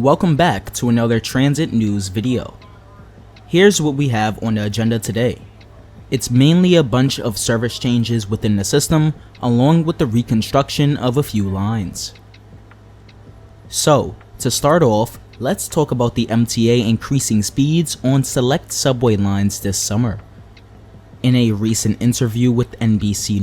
Welcome back to another transit news video. Here's what we have on the agenda today. It's mainly a bunch of service changes within the system, along with the reconstruction of a few lines. So, to start off, let's talk about the MTA increasing speeds on select subway lines this summer. In a recent interview with NBC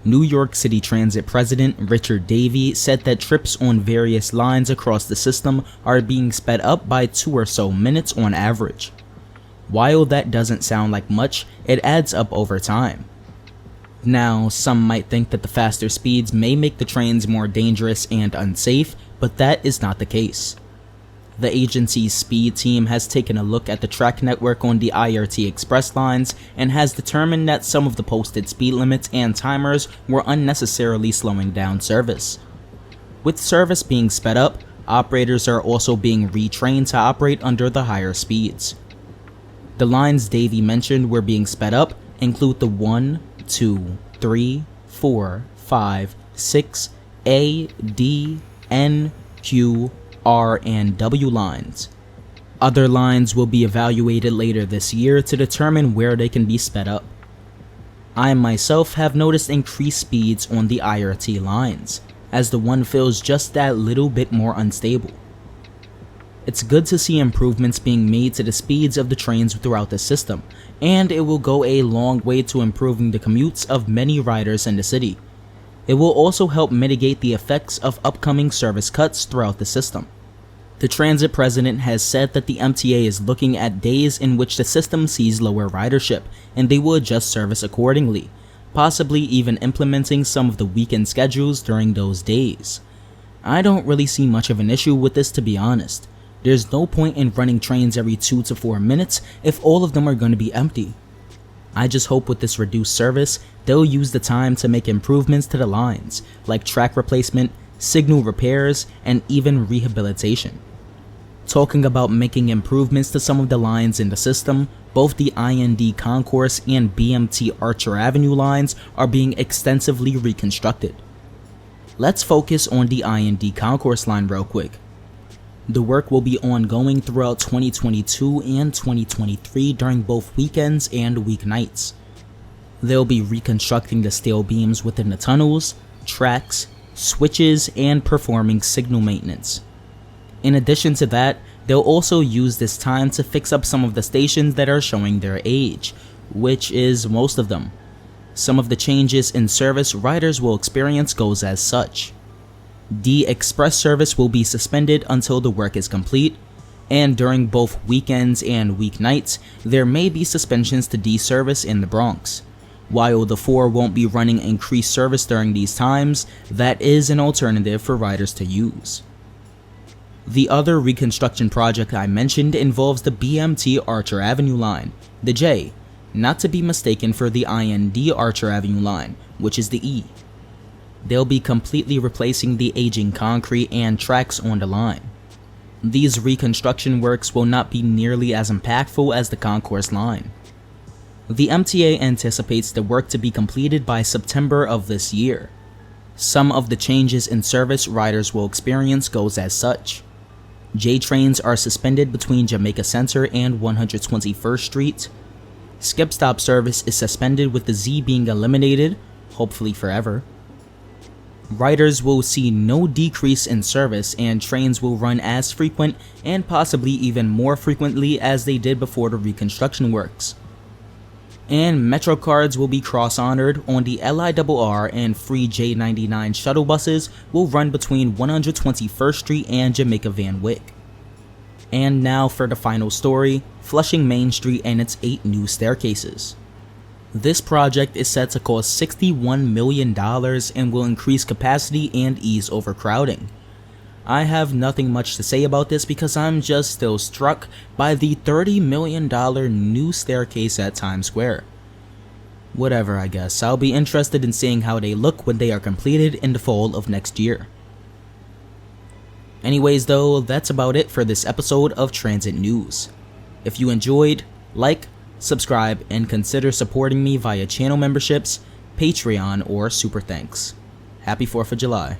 New York City Transit President Richard Davey said that trips on various lines across the system are being sped up by 2 or so minutes on average. While that doesn't sound like much, it adds up over time. Now, some might think that the faster speeds may make the trains more dangerous and unsafe, but that is not the case. The agency's speed team has taken a look at the track network on the IRT Express lines and has determined that some of the posted speed limits and timers were unnecessarily slowing down service. With service being sped up, operators are also being retrained to operate under the higher speeds. The lines Davey mentioned were being sped up include the 1, 2, 3, 4, 5, 6, A, D, N, Q, R, and W lines. Other lines will be evaluated later this year to determine where they can be sped up. I myself have noticed increased speeds on the IRT lines, as the one feels just that little bit more unstable. It's good to see improvements being made to the speeds of the trains throughout the system, and it will go a long way to improving the commutes of many riders in the city. It will also help mitigate the effects of upcoming service cuts throughout the system. The transit president has said that the MTA is looking at days in which the system sees lower ridership, and they will adjust service accordingly, possibly even implementing some of the weekend schedules during those days. I don't really see much of an issue with this, to be honest. There's no point in running trains every 2 to 4 minutes if all of them are going to be empty. I just hope with this reduced service, they'll use the time to make improvements to the lines, like track replacement, signal repairs, and even rehabilitation. Talking about making improvements to some of the lines in the system, both the IND Concourse and BMT Archer Avenue lines are being extensively reconstructed. Let's focus on the IND Concourse line real quick. The work will be ongoing throughout 2022 and 2023 during both weekends and weeknights. They'll be reconstructing the steel beams within the tunnels, tracks, switches, and performing signal maintenance. In addition to that, they'll also use this time to fix up some of the stations that are showing their age, which is most of them. Some of the changes in service riders will experience goes as such. D Express service will be suspended until the work is complete, and during both weekends and weeknights, there may be suspensions to D service in the Bronx. While the 4 won't be running increased service during these times, that is an alternative for riders to use. The other reconstruction project I mentioned involves the BMT Archer Avenue line, the J, not to be mistaken for the IND Archer Avenue line, which is the E. They'll be completely replacing the aging concrete and tracks on the line. These reconstruction works will not be nearly as impactful as the Concourse line. The MTA anticipates the work to be completed by September of this year. Some of the changes in service riders will experience goes as such. J trains are suspended between Jamaica Center and 121st Street. Skip stop service is suspended with the Z being eliminated, hopefully forever. Riders will see no decrease in service, and trains will run as frequent and possibly even more frequently as they did before the reconstruction works. And Metro cards will be cross-honored on the LIRR, and free J99 shuttle buses will run between 121st Street and Jamaica Van Wyck. And now for the final story, Flushing Main Street and its 8 new staircases. This project is set to cost $61 million and will increase capacity and ease overcrowding. I have nothing much to say about this because I'm just still struck by the $30 million new staircase at Times Square. Whatever, I guess. I'll be interested in seeing how they look when they are completed in the fall of next year. Anyways though, that's about it for this episode of Transit News. If you enjoyed, like, subscribe, and consider supporting me via channel memberships, Patreon, or Super Thanks. Happy 4th of July.